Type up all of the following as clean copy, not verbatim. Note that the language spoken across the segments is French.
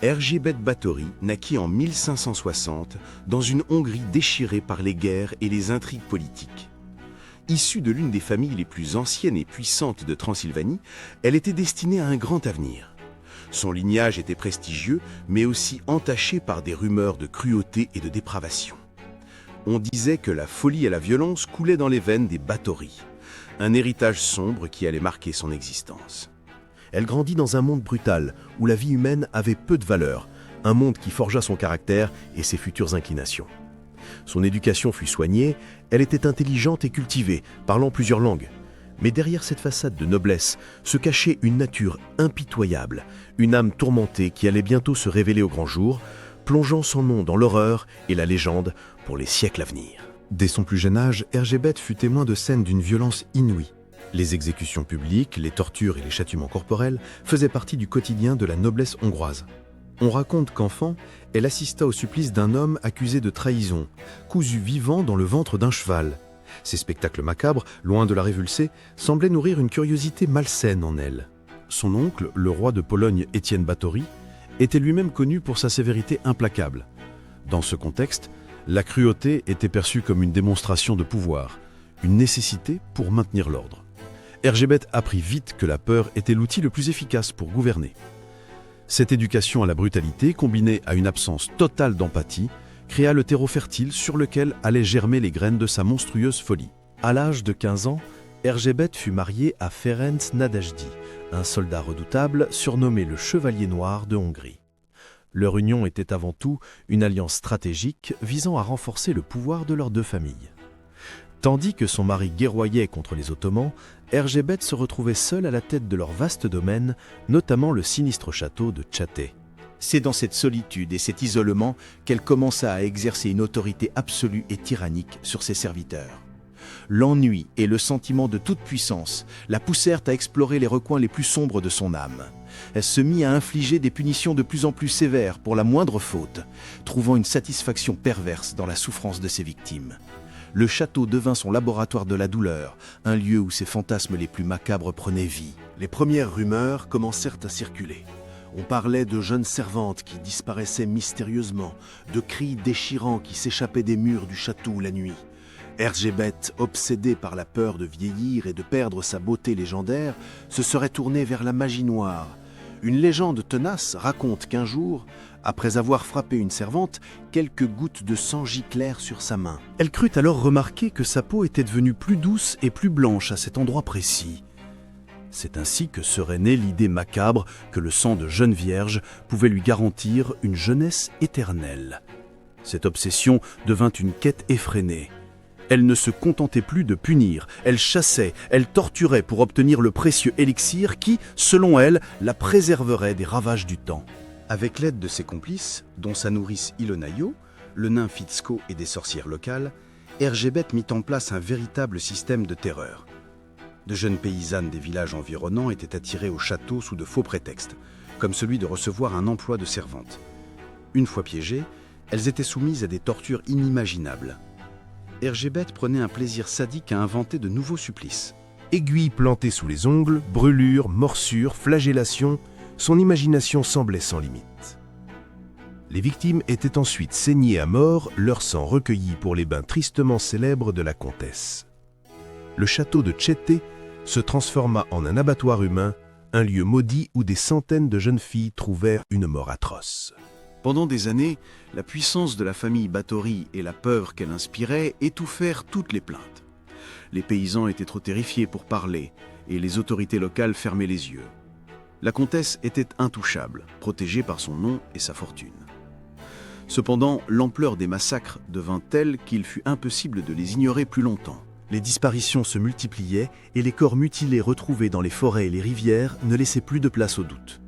Erzsébet Báthory naquit en 1560 dans une Hongrie déchirée par les guerres et les intrigues politiques. Issue de l'une des familles les plus anciennes et puissantes de Transylvanie, elle était destinée à un grand avenir. Son lignage était prestigieux, mais aussi entaché par des rumeurs de cruauté et de dépravation. On disait que la folie et la violence coulaient dans les veines des Báthory, un héritage sombre qui allait marquer son existence. Elle grandit dans un monde brutal, où la vie humaine avait peu de valeur, un monde qui forgea son caractère et ses futures inclinations. Son éducation fut soignée, elle était intelligente et cultivée, parlant plusieurs langues. Mais derrière cette façade de noblesse se cachait une nature impitoyable, une âme tourmentée qui allait bientôt se révéler au grand jour, plongeant son nom dans l'horreur et la légende pour les siècles à venir. Dès son plus jeune âge, Erzsébet fut témoin de scènes d'une violence inouïe. Les exécutions publiques, les tortures et les châtiments corporels faisaient partie du quotidien de la noblesse hongroise. On raconte qu'enfant, elle assista au supplice d'un homme accusé de trahison, cousu vivant dans le ventre d'un cheval. Ces spectacles macabres, loin de la révulser, semblaient nourrir une curiosité malsaine en elle. Son oncle, le roi de Pologne Étienne Báthory, était lui-même connu pour sa sévérité implacable. Dans ce contexte, la cruauté était perçue comme une démonstration de pouvoir, une nécessité pour maintenir l'ordre. Erzsébet apprit vite que la peur était l'outil le plus efficace pour gouverner. Cette éducation à la brutalité, combinée à une absence totale d'empathie, créa le terreau fertile sur lequel allaient germer les graines de sa monstrueuse folie. À l'âge de 15 ans, Erzsébet fut mariée à Ferenc Nadasdy, un soldat redoutable surnommé le Chevalier Noir de Hongrie. Leur union était avant tout une alliance stratégique visant à renforcer le pouvoir de leurs deux familles. Tandis que son mari guerroyait contre les Ottomans, Erzsébet se retrouvait seule à la tête de leur vaste domaine, notamment le sinistre château de Châtet. C'est dans cette solitude et cet isolement qu'elle commença à exercer une autorité absolue et tyrannique sur ses serviteurs. L'ennui et le sentiment de toute puissance la poussèrent à explorer les recoins les plus sombres de son âme. Elle se mit à infliger des punitions de plus en plus sévères pour la moindre faute, trouvant une satisfaction perverse dans la souffrance de ses victimes. Le château devint son laboratoire de la douleur, un lieu où ses fantasmes les plus macabres prenaient vie. Les premières rumeurs commencèrent à circuler. On parlait de jeunes servantes qui disparaissaient mystérieusement, de cris déchirants qui s'échappaient des murs du château la nuit. Erzsébet, obsédé par la peur de vieillir et de perdre sa beauté légendaire, se serait tourné vers la magie noire. Une légende tenace raconte qu'un jour, après avoir frappé une servante, quelques gouttes de sang giclèrent sur sa main. Elle crut alors remarquer que sa peau était devenue plus douce et plus blanche à cet endroit précis. C'est ainsi que serait née l'idée macabre que le sang de jeune vierge pouvait lui garantir une jeunesse éternelle. Cette obsession devint une quête effrénée. Elle ne se contentait plus de punir, elle chassait, elle torturait pour obtenir le précieux élixir qui, selon elle, la préserverait des ravages du temps. Avec l'aide de ses complices, dont sa nourrice Ilonaio, le nain Fitsko et des sorcières locales, Erzsébet mit en place un véritable système de terreur. De jeunes paysannes des villages environnants étaient attirées au château sous de faux prétextes, comme celui de recevoir un emploi de servante. Une fois piégées, elles étaient soumises à des tortures inimaginables. Erzsébet prenait un plaisir sadique à inventer de nouveaux supplices. Aiguilles plantées sous les ongles, brûlures, morsures, flagellations, son imagination semblait sans limite. Les victimes étaient ensuite saignées à mort, leur sang recueilli pour les bains tristement célèbres de la comtesse. Le château de Châtet se transforma en un abattoir humain, un lieu maudit où des centaines de jeunes filles trouvèrent une mort atroce. Pendant des années, la puissance de la famille Báthory et la peur qu'elle inspirait étouffèrent toutes les plaintes. Les paysans étaient trop terrifiés pour parler et les autorités locales fermaient les yeux. La comtesse était intouchable, protégée par son nom et sa fortune. Cependant, l'ampleur des massacres devint telle qu'il fut impossible de les ignorer plus longtemps. Les disparitions se multipliaient et les corps mutilés retrouvés dans les forêts et les rivières ne laissaient plus de place au doute.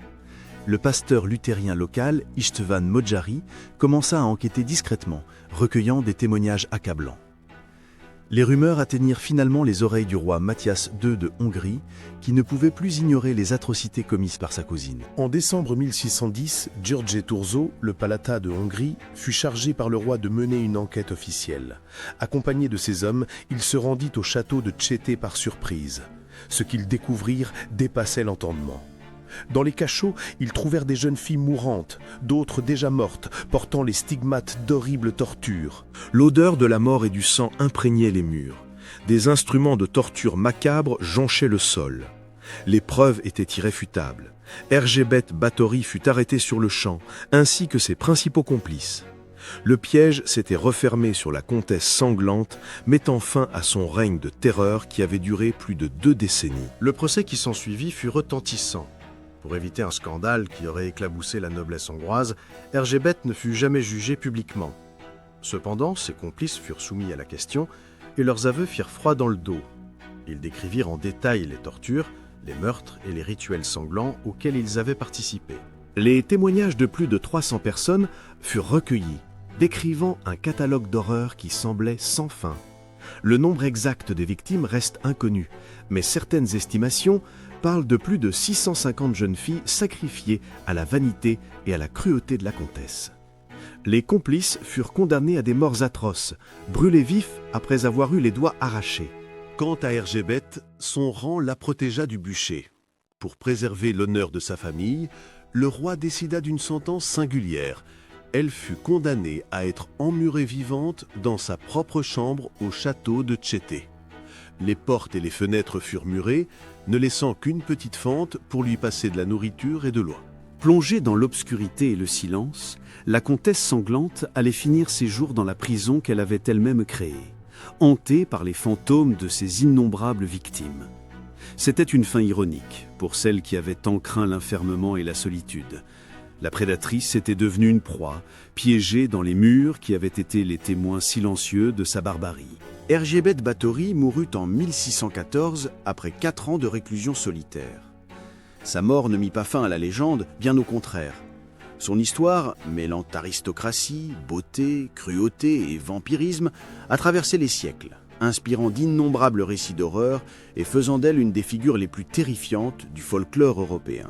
Le pasteur luthérien local, István Mojari, commença à enquêter discrètement, recueillant des témoignages accablants. Les rumeurs atteignirent finalement les oreilles du roi Matthias II de Hongrie, qui ne pouvait plus ignorer les atrocités commises par sa cousine. En décembre 1610, György Thurzó, le Palata de Hongrie, fut chargé par le roi de mener une enquête officielle. Accompagné de ses hommes, il se rendit au château de Châtet par surprise. Ce qu'ils découvrirent dépassait l'entendement. Dans les cachots, ils trouvèrent des jeunes filles mourantes, d'autres déjà mortes, portant les stigmates d'horribles tortures. L'odeur de la mort et du sang imprégnait les murs. Des instruments de torture macabres jonchaient le sol. Les preuves étaient irréfutables. Erzsébet Báthory fut arrêté sur le champ, ainsi que ses principaux complices. Le piège s'était refermé sur la comtesse sanglante, mettant fin à son règne de terreur qui avait duré plus de 2 décennies. Le procès qui s'ensuivit fut retentissant. Pour éviter un scandale qui aurait éclaboussé la noblesse hongroise, Erzsébet ne fut jamais jugé publiquement. Cependant, ses complices furent soumis à la question et leurs aveux firent froid dans le dos. Ils décrivirent en détail les tortures, les meurtres et les rituels sanglants auxquels ils avaient participé. Les témoignages de plus de 300 personnes furent recueillis, décrivant un catalogue d'horreurs qui semblait sans fin. Le nombre exact des victimes reste inconnu, mais certaines estimations parlent de plus de 650 jeunes filles sacrifiées à la vanité et à la cruauté de la comtesse. Les complices furent condamnés à des morts atroces, brûlés vifs après avoir eu les doigts arrachés. Quant à Erzsébet, son rang la protégea du bûcher. Pour préserver l'honneur de sa famille, le roi décida d'une sentence singulière. Elle fut condamnée à être emmurée vivante dans sa propre chambre au château de Tchété. Les portes et les fenêtres furent murées, ne laissant qu'une petite fente pour lui passer de la nourriture et de l'eau. Plongée dans l'obscurité et le silence, la comtesse sanglante allait finir ses jours dans la prison qu'elle avait elle-même créée, hantée par les fantômes de ses innombrables victimes. C'était une fin ironique pour celle qui avait tant craint l'enfermement et la solitude. La prédatrice était devenue une proie, piégée dans les murs qui avaient été les témoins silencieux de sa barbarie. Erzsébet Báthory mourut en 1614 après 4 ans de réclusion solitaire. Sa mort ne mit pas fin à la légende, bien au contraire. Son histoire, mêlant aristocratie, beauté, cruauté et vampirisme, a traversé les siècles, inspirant d'innombrables récits d'horreur et faisant d'elle une des figures les plus terrifiantes du folklore européen.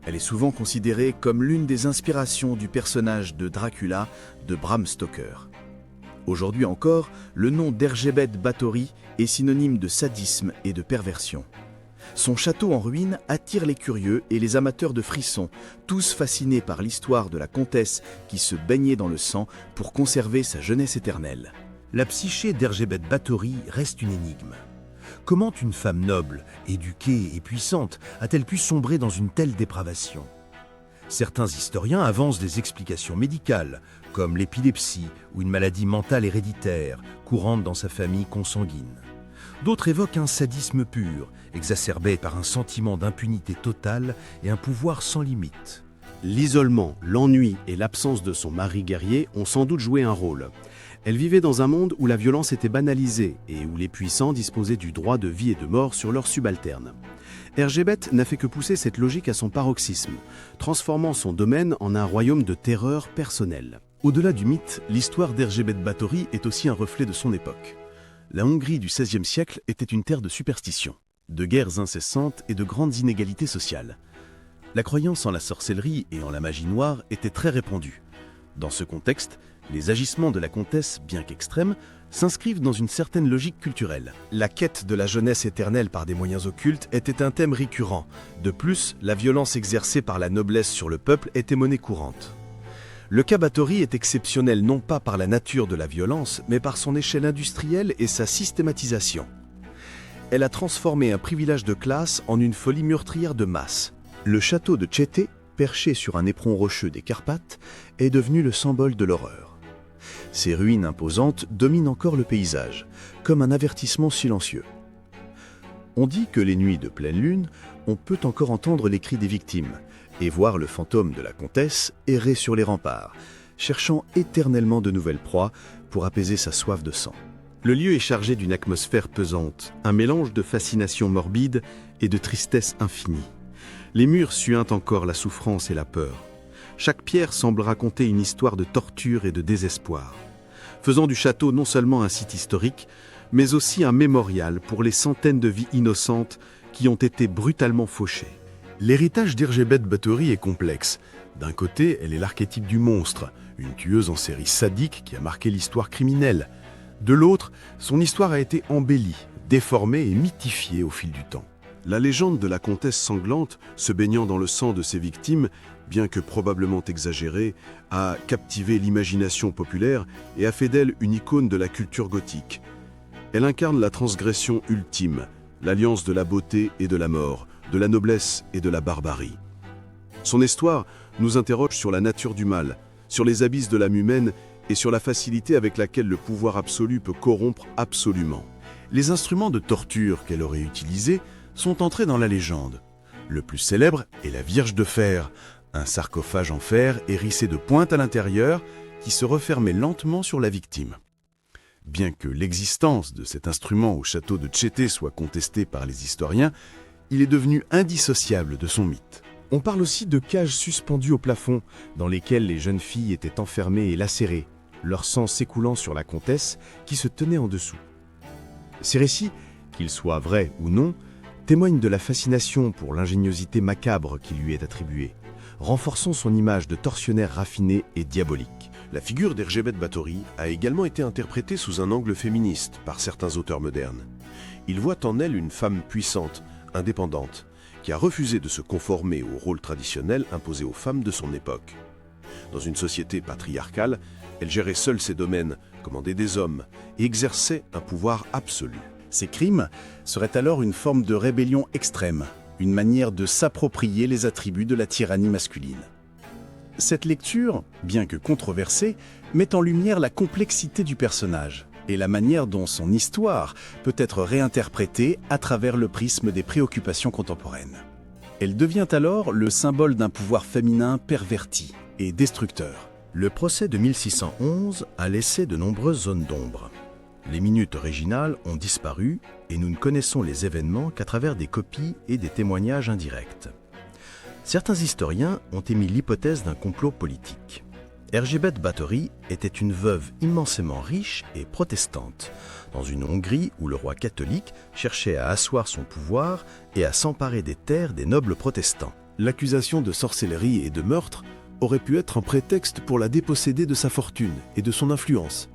Elle est souvent considérée comme l'une des inspirations du personnage de Dracula de Bram Stoker. Aujourd'hui encore, le nom d'Erzsébet Báthory est synonyme de sadisme et de perversion. Son château en ruine attire les curieux et les amateurs de frissons, tous fascinés par l'histoire de la comtesse qui se baignait dans le sang pour conserver sa jeunesse éternelle. La psyché d'Erzsébet Báthory reste une énigme. Comment une femme noble, éduquée et puissante a-t-elle pu sombrer dans une telle dépravation? Certains historiens avancent des explications médicales, comme l'épilepsie ou une maladie mentale héréditaire, courante dans sa famille consanguine. D'autres évoquent un sadisme pur, exacerbé par un sentiment d'impunité totale et un pouvoir sans limite. L'isolement, l'ennui et l'absence de son mari guerrier ont sans doute joué un rôle. Elle vivait dans un monde où la violence était banalisée et où les puissants disposaient du droit de vie et de mort sur leurs subalternes. Erzsébet n'a fait que pousser cette logique à son paroxysme, transformant son domaine en un royaume de terreur personnelle. Au-delà du mythe, l'histoire d'Erzsébet Báthory est aussi un reflet de son époque. La Hongrie du XVIe siècle était une terre de superstitions, de guerres incessantes et de grandes inégalités sociales. La croyance en la sorcellerie et en la magie noire était très répandue. Dans ce contexte, les agissements de la comtesse, bien qu'extrêmes, s'inscrivent dans une certaine logique culturelle. La quête de la jeunesse éternelle par des moyens occultes était un thème récurrent. De plus, la violence exercée par la noblesse sur le peuple était monnaie courante. Le cas Báthory est exceptionnel non pas par la nature de la violence, mais par son échelle industrielle et sa systématisation. Elle a transformé un privilège de classe en une folie meurtrière de masse. Le château de Tchété, perché sur un éperon rocheux des Carpates, est devenu le symbole de l'horreur. Ces ruines imposantes dominent encore le paysage, comme un avertissement silencieux. On dit que les nuits de pleine lune, on peut encore entendre les cris des victimes et voir le fantôme de la comtesse errer sur les remparts, cherchant éternellement de nouvelles proies pour apaiser sa soif de sang. Le lieu est chargé d'une atmosphère pesante, un mélange de fascination morbide et de tristesse infinie. Les murs suintent encore la souffrance et la peur. Chaque pierre semble raconter une histoire de torture et de désespoir, faisant du château non seulement un site historique, mais aussi un mémorial pour les centaines de vies innocentes qui ont été brutalement fauchées. L'héritage d'Erzsébet Báthory est complexe. D'un côté, elle est l'archétype du monstre, une tueuse en série sadique qui a marqué l'histoire criminelle. De l'autre, son histoire a été embellie, déformée et mythifiée au fil du temps. La légende de la comtesse sanglante, se baignant dans le sang de ses victimes, bien que probablement exagérée, a captivé l'imagination populaire et a fait d'elle une icône de la culture gothique. Elle incarne la transgression ultime, l'alliance de la beauté et de la mort, de la noblesse et de la barbarie. Son histoire nous interroge sur la nature du mal, sur les abysses de l'âme humaine et sur la facilité avec laquelle le pouvoir absolu peut corrompre absolument. Les instruments de torture qu'elle aurait utilisés sont entrés dans la légende. Le plus célèbre est la Vierge de fer, un sarcophage en fer hérissé de pointes à l'intérieur qui se refermait lentement sur la victime. Bien que l'existence de cet instrument au château de Tchété soit contestée par les historiens, il est devenu indissociable de son mythe. On parle aussi de cages suspendues au plafond, dans lesquelles les jeunes filles étaient enfermées et lacérées, leur sang s'écoulant sur la comtesse qui se tenait en dessous. Ces récits, qu'ils soient vrais ou non, témoignent de la fascination pour l'ingéniosité macabre qui lui est attribuée, renforçant son image de tortionnaire raffiné et diabolique. La figure d'Erzsébet Báthory a également été interprétée sous un angle féministe par certains auteurs modernes. Ils voient en elle une femme puissante, indépendante, qui a refusé de se conformer au rôle traditionnel imposé aux femmes de son époque. Dans une société patriarcale, elle gérait seule ses domaines, commandait des hommes et exerçait un pouvoir absolu. Ces crimes seraient alors une forme de rébellion extrême, une manière de s'approprier les attributs de la tyrannie masculine. Cette lecture, bien que controversée, met en lumière la complexité du personnage et la manière dont son histoire peut être réinterprétée à travers le prisme des préoccupations contemporaines. Elle devient alors le symbole d'un pouvoir féminin perverti et destructeur. Le procès de 1611 a laissé de nombreuses zones d'ombre. Les minutes originales ont disparu et nous ne connaissons les événements qu'à travers des copies et des témoignages indirects. Certains historiens ont émis l'hypothèse d'un complot politique. Erzsébet Báthory était une veuve immensément riche et protestante, dans une Hongrie où le roi catholique cherchait à asseoir son pouvoir et à s'emparer des terres des nobles protestants. L'accusation de sorcellerie et de meurtre aurait pu être un prétexte pour la déposséder de sa fortune et de son influence.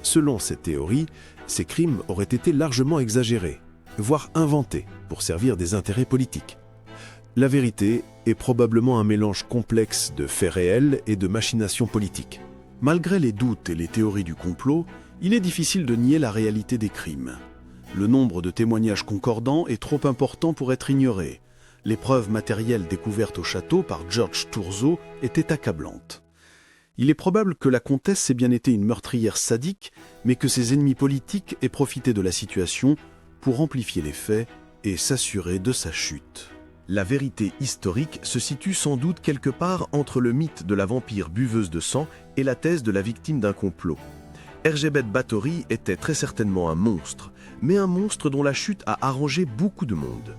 Selon cette théorie, ces crimes auraient été largement exagérés, voire inventés pour servir des intérêts politiques. La vérité est probablement un mélange complexe de faits réels et de machinations politiques. Malgré les doutes et les théories du complot, il est difficile de nier la réalité des crimes. Le nombre de témoignages concordants est trop important pour être ignoré. Les preuves matérielles découvertes au château par George Thurzo étaient accablantes. Il est probable que la comtesse ait bien été une meurtrière sadique, mais que ses ennemis politiques aient profité de la situation pour amplifier les faits et s'assurer de sa chute. La vérité historique se situe sans doute quelque part entre le mythe de la vampire buveuse de sang et la thèse de la victime d'un complot. Erzsébet Báthory était très certainement un monstre, mais un monstre dont la chute a arrangé beaucoup de monde.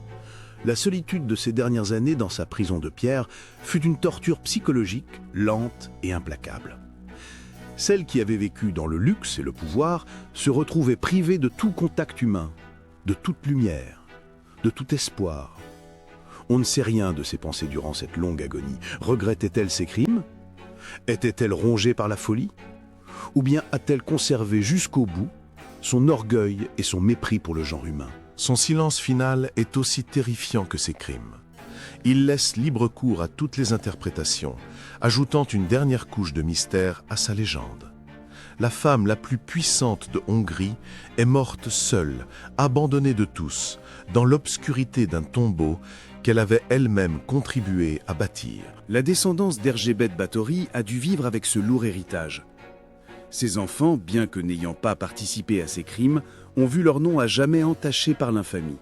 La solitude de ces dernières années dans sa prison de pierre fut une torture psychologique lente et implacable. Celle qui avait vécu dans le luxe et le pouvoir se retrouvait privée de tout contact humain, de toute lumière, de tout espoir. On ne sait rien de ses pensées durant cette longue agonie. Regrettait-elle ses crimes? Était-elle rongée par la folie? Ou bien a-t-elle conservé jusqu'au bout son orgueil et son mépris pour le genre humain? Son silence final est aussi terrifiant que ses crimes. Il laisse libre cours à toutes les interprétations, ajoutant une dernière couche de mystère à sa légende. La femme la plus puissante de Hongrie est morte seule, abandonnée de tous, dans l'obscurité d'un tombeau qu'elle avait elle-même contribué à bâtir. La descendance d'Erzsébet Báthory a dû vivre avec ce lourd héritage. Ses enfants, bien que n'ayant pas participé à ces crimes, ont vu leur nom à jamais entaché par l'infamie.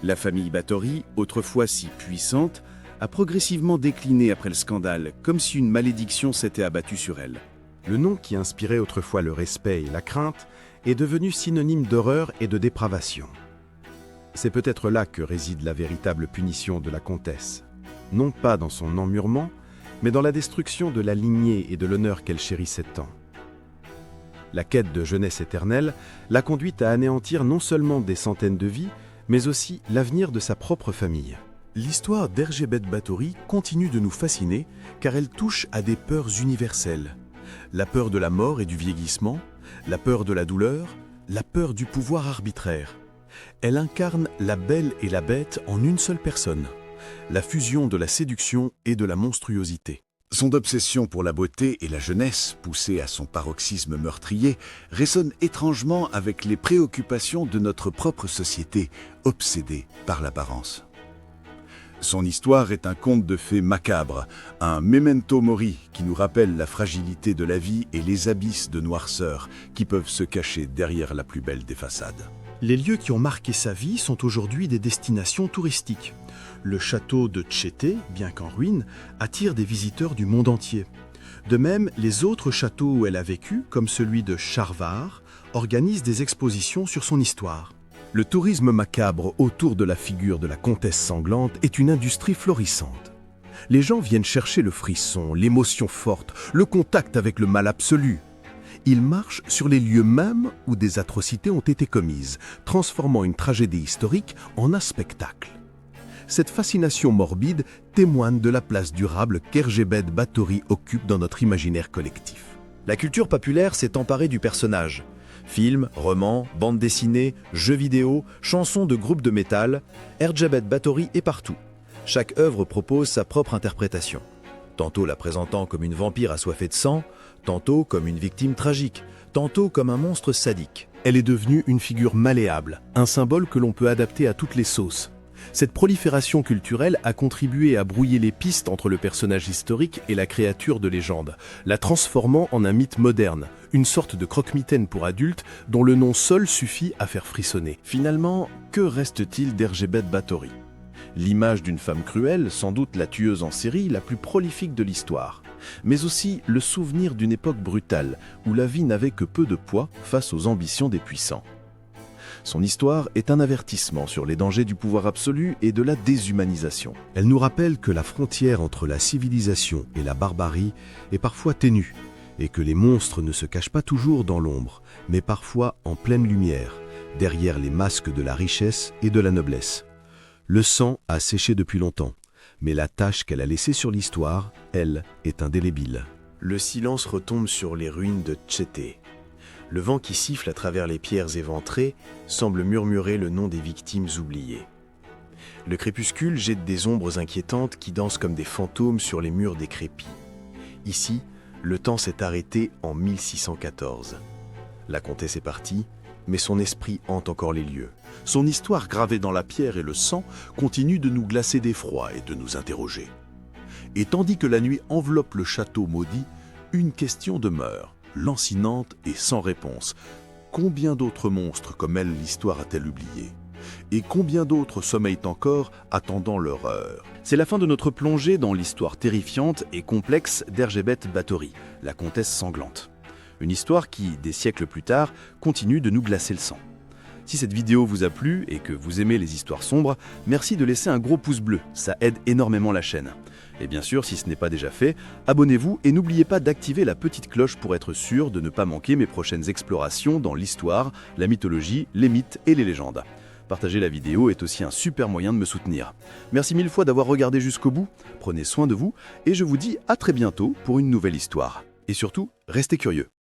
La famille Báthory, autrefois si puissante, a progressivement décliné après le scandale, comme si une malédiction s'était abattue sur elle. Le nom qui inspirait autrefois le respect et la crainte est devenu synonyme d'horreur et de dépravation. C'est peut-être là que réside la véritable punition de la comtesse. Non pas dans son emmurement, mais dans la destruction de la lignée et de l'honneur qu'elle chérissait tant. La quête de jeunesse éternelle l'a conduite à anéantir non seulement des centaines de vies, mais aussi l'avenir de sa propre famille. L'histoire d'Erzsébet Báthory continue de nous fasciner car elle touche à des peurs universelles. La peur de la mort et du vieillissement, la peur de la douleur, la peur du pouvoir arbitraire. Elle incarne la belle et la bête en une seule personne, la fusion de la séduction et de la monstruosité. Son obsession pour la beauté et la jeunesse, poussée à son paroxysme meurtrier, résonne étrangement avec les préoccupations de notre propre société, obsédée par l'apparence. Son histoire est un conte de fées macabre, un memento mori qui nous rappelle la fragilité de la vie et les abysses de noirceur qui peuvent se cacher derrière la plus belle des façades. Les lieux qui ont marqué sa vie sont aujourd'hui des destinations touristiques. Le château de Tchété, bien qu'en ruine, attire des visiteurs du monde entier. De même, les autres châteaux où elle a vécu, comme celui de Charvar, organisent des expositions sur son histoire. Le tourisme macabre autour de la figure de la comtesse sanglante est une industrie florissante. Les gens viennent chercher le frisson, l'émotion forte, le contact avec le mal absolu. Ils marchent sur les lieux mêmes où des atrocités ont été commises, transformant une tragédie historique en un spectacle. Cette fascination morbide témoigne de la place durable qu'Hergébet Báthory occupe dans notre imaginaire collectif. La culture populaire s'est emparée du personnage. Films, romans, bandes dessinées, jeux vidéo, chansons de groupes de métal, Hergébet Báthory est partout. Chaque œuvre propose sa propre interprétation. Tantôt la présentant comme une vampire assoiffée de sang, tantôt comme une victime tragique, tantôt comme un monstre sadique. Elle est devenue une figure malléable, un symbole que l'on peut adapter à toutes les sauces. Cette prolifération culturelle a contribué à brouiller les pistes entre le personnage historique et la créature de légende, la transformant en un mythe moderne, une sorte de croque-mitaine pour adultes dont le nom seul suffit à faire frissonner. Finalement, que reste-t-il d'Hergébet Báthory ? L'image d'une femme cruelle, sans doute la tueuse en série la plus prolifique de l'histoire, mais aussi le souvenir d'une époque brutale où la vie n'avait que peu de poids face aux ambitions des puissants. Son histoire est un avertissement sur les dangers du pouvoir absolu et de la déshumanisation. Elle nous rappelle que la frontière entre la civilisation et la barbarie est parfois ténue, et que les monstres ne se cachent pas toujours dans l'ombre, mais parfois en pleine lumière, derrière les masques de la richesse et de la noblesse. Le sang a séché depuis longtemps, mais la tache qu'elle a laissée sur l'histoire, elle, est indélébile. Le silence retombe sur les ruines de Tchété. Le vent qui siffle à travers les pierres éventrées semble murmurer le nom des victimes oubliées. Le crépuscule jette des ombres inquiétantes qui dansent comme des fantômes sur les murs décrépits. Ici, le temps s'est arrêté en 1614. La comtesse est partie, mais son esprit hante encore les lieux. Son histoire gravée dans la pierre et le sang continue de nous glacer d'effroi et de nous interroger. Et tandis que la nuit enveloppe le château maudit, une question demeure, lancinante et sans réponse. Combien d'autres monstres comme elle l'histoire a-t-elle oublié ? Et combien d'autres sommeillent encore, attendant leur heure ? C'est la fin de notre plongée dans l'histoire terrifiante et complexe d'Hergébet Báthory, la comtesse sanglante. Une histoire qui, des siècles plus tard, continue de nous glacer le sang. Si cette vidéo vous a plu et que vous aimez les histoires sombres, merci de laisser un gros pouce bleu, ça aide énormément la chaîne. Et bien sûr, si ce n'est pas déjà fait, abonnez-vous et n'oubliez pas d'activer la petite cloche pour être sûr de ne pas manquer mes prochaines explorations dans l'histoire, la mythologie, les mythes et les légendes. Partager la vidéo est aussi un super moyen de me soutenir. Merci mille fois d'avoir regardé jusqu'au bout, prenez soin de vous et je vous dis à très bientôt pour une nouvelle histoire. Et surtout, restez curieux.